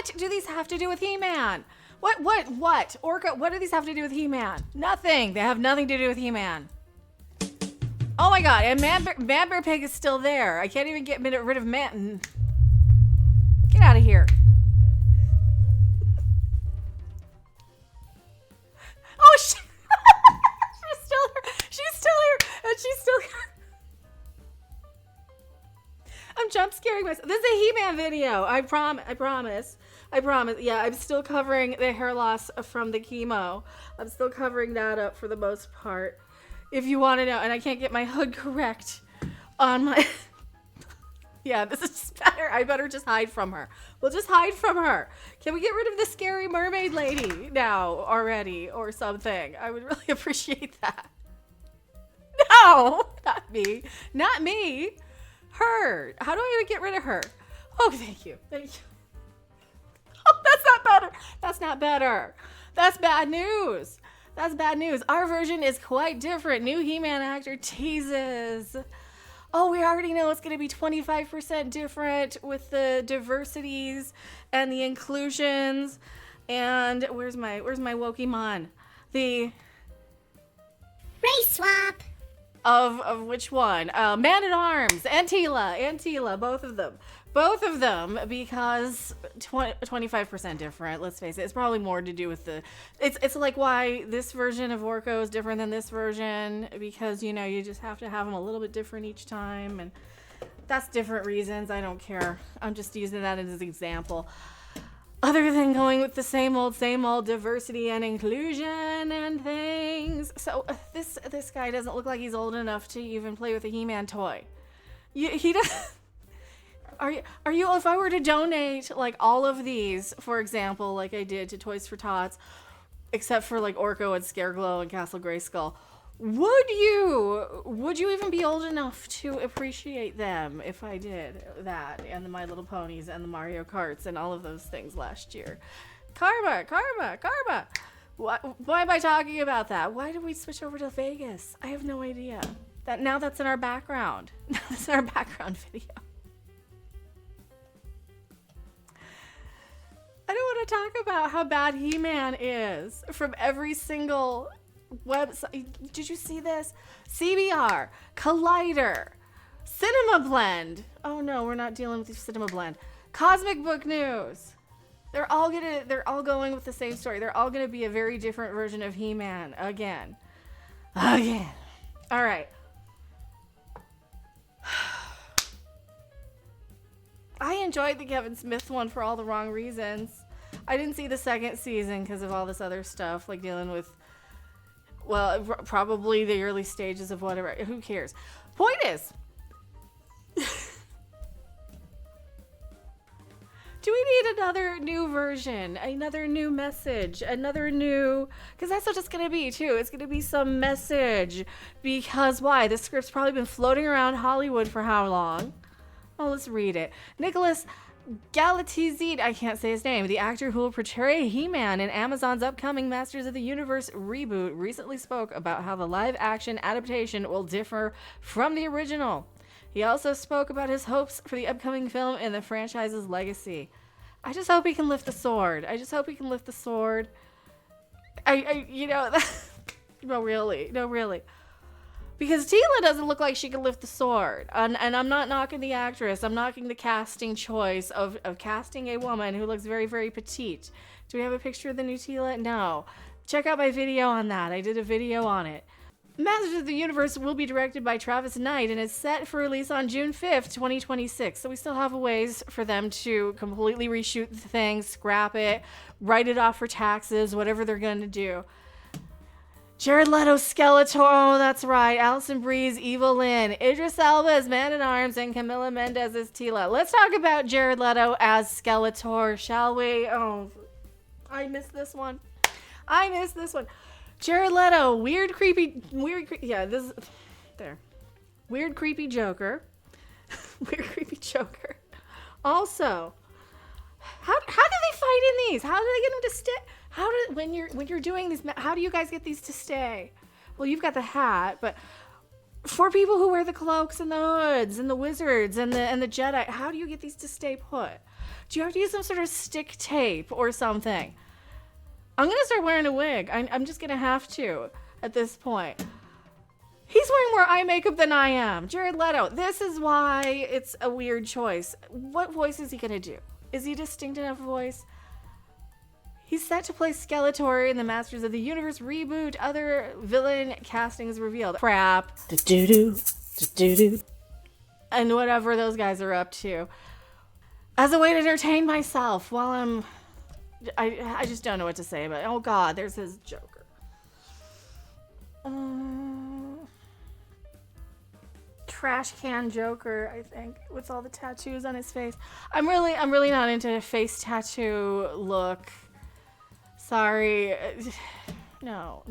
What do these have to do with He-Man? What? Orca, what do these have to do with He-Man? Nothing. They have nothing to do with He-Man. Oh my god, and Man Bear Pig is still there. I can't even get rid of Man. Get out of here. Oh, she's still here. She's still here. And she's still here. I'm jump scaring myself. This is a He-Man video. I promise. Yeah, I'm still covering the hair loss from the chemo. I'm still covering that up for the most part. If you want to know, and I can't get my hood correct on my... Yeah, this is just better. I better just hide from her. We'll just hide from her. Can we get rid of the scary mermaid lady now already or something? I would really appreciate that. No, not me. Not me. Her. How do I even get rid of her? Oh, thank you. Thank you. Oh, that's not better. That's not better. That's bad news. That's bad news. Our version is quite different. New He-Man actor teases. Oh, we already know it's going to be 25% different with the diversities and the inclusions. And where's my Wokemon? The race swap. Of which one? Man-at-Arms, Antila, both of them, because 25% different. Let's face it, it's probably more to do with the. It's like why this version of Orko is different than this version, because you just have to have them a little bit different each time, and that's different reasons. I don't care. I'm just using that as an example. Other than going with the same old diversity and inclusion and things. So this guy doesn't look like he's old enough to even play with a He-Man toy. He does. Are you? If I were to donate like all of these, for example, like I did to Toys for Tots, except for like Orko and Scareglow and Castle Grayskull, would you even be old enough to appreciate them if I did that and the My Little Ponies and the Mario Karts and all of those things last year? Karma. Why am I talking about that? Why did we switch over to Vegas? I have no idea. That's in our background. That's in our background video. I don't want to talk about how bad He-Man is from every single website. Did you see this? CBR, Collider, Cinema Blend. Oh no, we're not dealing with the Cinema Blend. Cosmic Book News. They're all going with the same story. They're all gonna be a very different version of He-Man again. All right. I enjoyed the Kevin Smith one for all the wrong reasons. I didn't see the second season because of all this other stuff, like dealing with, well, probably the early stages of whatever. Who cares? Point is, do we need another new version, another new message, another new, because that's what it's going to be too. It's going to be some message, because why? The script's probably been floating around Hollywood for how long? Oh, let's read it. Nicholas Galatizid, I can't say his name, the actor who will portray He-Man in Amazon's upcoming Masters of the Universe reboot, recently spoke about how the live-action adaptation will differ from the original. He also spoke about his hopes for the upcoming film and the franchise's legacy. I just hope he can lift the sword. No, really. Because Tila doesn't look like she can lift the sword. And I'm not knocking the actress. I'm knocking the casting choice of casting a woman who looks very, very petite. Do we have a picture of the new Tila? No. Check out my video on that. I did a video on it. Masters of the Universe will be directed by Travis Knight and is set for release on June 5th, 2026. So we still have a ways for them to completely reshoot the thing, scrap it, write it off for taxes, whatever they're going to do. Jared Leto, Skeletor, oh, that's right. Alison Brie's Evelyn, Idris Elba as Man-at-Arms, and Camila Mendez as Tila. Let's talk about Jared Leto as Skeletor, shall we? Oh, I missed this one. Jared Leto, weird, creepy Joker. Weird, creepy Joker. Also, how do they fight in these? How do they get them to stay? When you're doing these, how do you guys get these to stay? Well, you've got the hat, but For people who wear the cloaks and the hoods and the wizards and the Jedi, how do you get these to stay put? Do you have to use some sort of stick tape or something? I'm going to start wearing a wig. I'm just going to have to at this point. He's wearing more eye makeup than I am. Jared Leto. This is why it's a weird choice. What voice is he going to do? Is he a distinct enough voice? He's set to play Skeletor in the Masters of the Universe reboot. Other villain castings revealed. Crap. And whatever those guys are up to. As a way to entertain myself while I just don't know what to say about it. Oh God, there's his Joker. Trash can Joker, I think, with all the tattoos on his face. I'm really not into a face tattoo look. Sorry. No.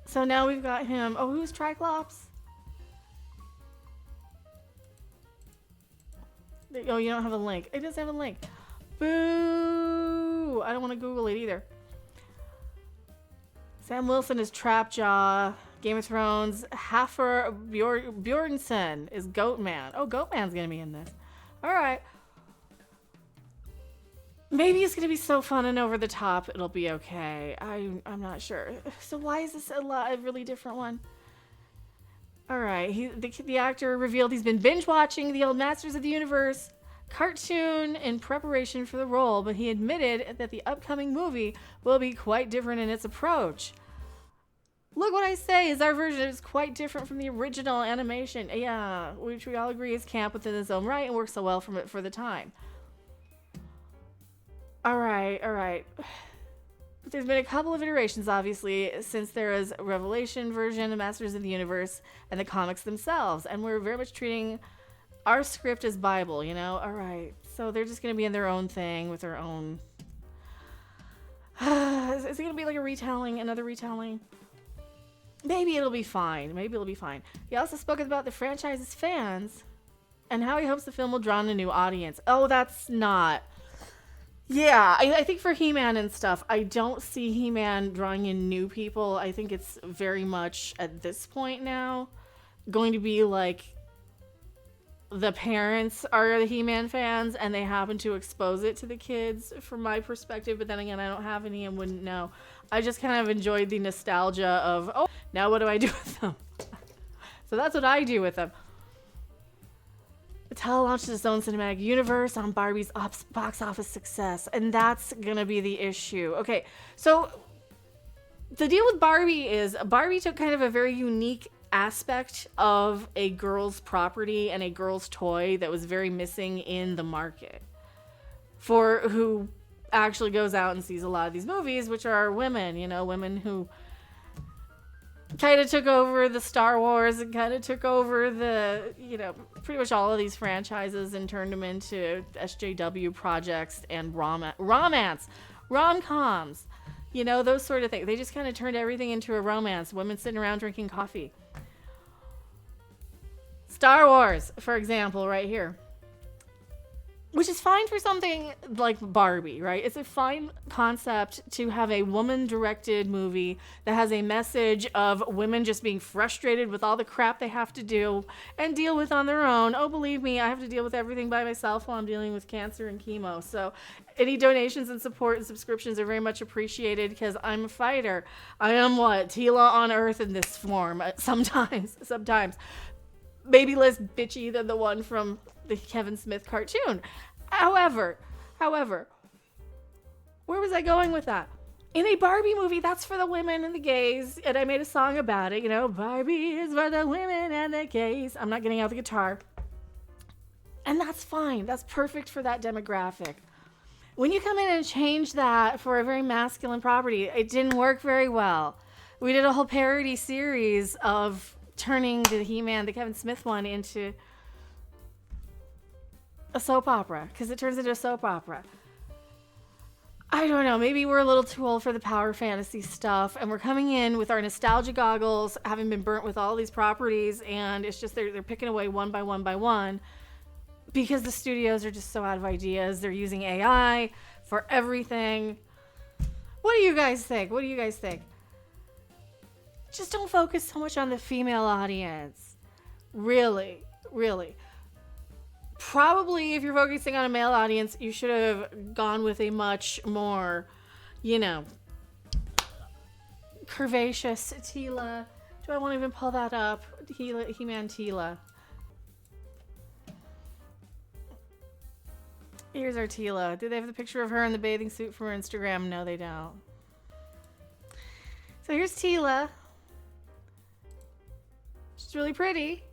So now we've got him. Oh, who's Triclops? Oh, you don't have a link. It doesn't have a link. Boo! I don't want to Google it either. Sam Wilson is Trapjaw. Game of Thrones. Haffer Bjornsson is Goatman. Oh, Goatman's gonna be in this. All right. Maybe it's gonna be so fun and over the top. It'll be okay. I'm not sure. So why is this a really different one? All right. The actor revealed he's been binge watching the old Masters of the Universe cartoon in preparation for the role, but he admitted that the upcoming movie will be quite different in its approach. Look what I say is our version is quite different from the original animation. Yeah, which we all agree is camp within its own right and works so well for the time. All right. There's been a couple of iterations, obviously, since there is a Revelation version of Masters of the Universe and the comics themselves, and we're very much treating our script as Bible, you know? All right, so they're just going to be in their own thing with their own... Is it going to be like a retelling, another retelling? Maybe it'll be fine. He also spoke about the franchise's fans and how he hopes the film will draw in a new audience. Oh, that's not... Yeah, I think for He-Man and stuff, I don't see He-Man drawing in new people. I think it's very much, at this point now, going to be like the parents are the He-Man fans and they happen to expose it to the kids from my perspective. But then again, I don't have any and wouldn't know. I just kind of enjoyed the nostalgia of, oh, now what do I do with them? So that's what I do with them. Mattel launched its own cinematic universe on Barbie's box office success, and that's gonna be the issue. Okay, so the deal with Barbie is Barbie took kind of a very unique aspect of a girl's property and a girl's toy that was very missing in the market for who actually goes out and sees a lot of these movies, which are women, you know, women who kind of took over the Star Wars and kind of took over the, you know, pretty much all of these franchises and turned them into SJW projects and rom-coms, you know, those sort of things. They just kind of turned everything into a romance. Women sitting around drinking coffee. Star Wars, for example, right here. Which is fine for something like Barbie, right? It's a fine concept to have a woman-directed movie that has a message of women just being frustrated with all the crap they have to do and deal with on their own. Oh, believe me, I have to deal with everything by myself while I'm dealing with cancer and chemo. So any donations and support and subscriptions are very much appreciated because I'm a fighter. I am what? Tila on Earth in this form. Sometimes. Maybe less bitchy than the one from the Kevin Smith cartoon. However, where was I going with that? In a Barbie movie, that's for the women and the gays, and I made a song about it, you know, Barbie is for the women and the gays. I'm not getting out the guitar. And that's fine. That's perfect for that demographic. When you come in and change that for a very masculine property, it didn't work very well. We did a whole parody series of turning the He-Man, the Kevin Smith one, into a soap opera, because it turns into a soap opera. I don't know, maybe we're a little too old for the power fantasy stuff, and we're coming in with our nostalgia goggles, having been burnt with all these properties, and it's just they're picking away one by one, because the studios are just so out of ideas. They're using AI for everything. What do you guys think? just don't focus so much on the female audience. Really, really. Probably if you're focusing on a male audience, you should have gone with a much more, you know, curvaceous Tila. Do I want to even pull that up? He-Man Tila. Here's our Tila. Do they have the picture of her in the bathing suit from her Instagram? No, they don't. So here's Tila. She's really pretty.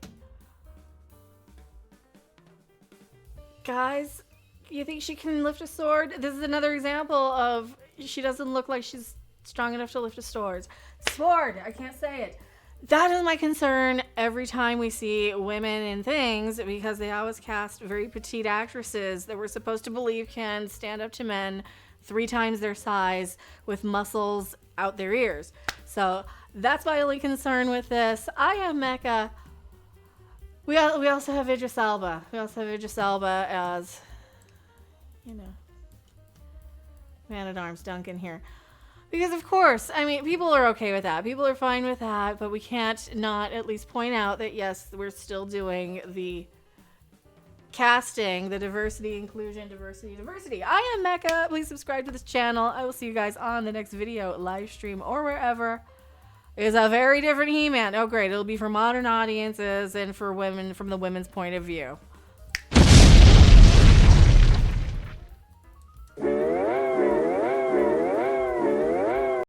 Guys, you think she can lift a sword? This is another example of she doesn't look like she's strong enough to lift a sword. Sword! I can't say it. That is my concern every time we see women in things, because they always cast very petite actresses that we're supposed to believe can stand up to men 3 times their size with muscles out their ears. So that's my only concern with this. I am Mecha. We also have Idris Elba. We also have Idris Elba as, you know, Man-at-Arms Duncan here. Because, of course, I mean, people are okay with that. People are fine with that, but we can't not at least point out that, yes, we're still doing the casting, the diversity, inclusion, diversity. I am Mecha. Please subscribe to this channel. I will see you guys on the next video, live stream, or wherever. It's a very different He-Man. Oh, great. It'll be for modern audiences and for women from the women's point of view.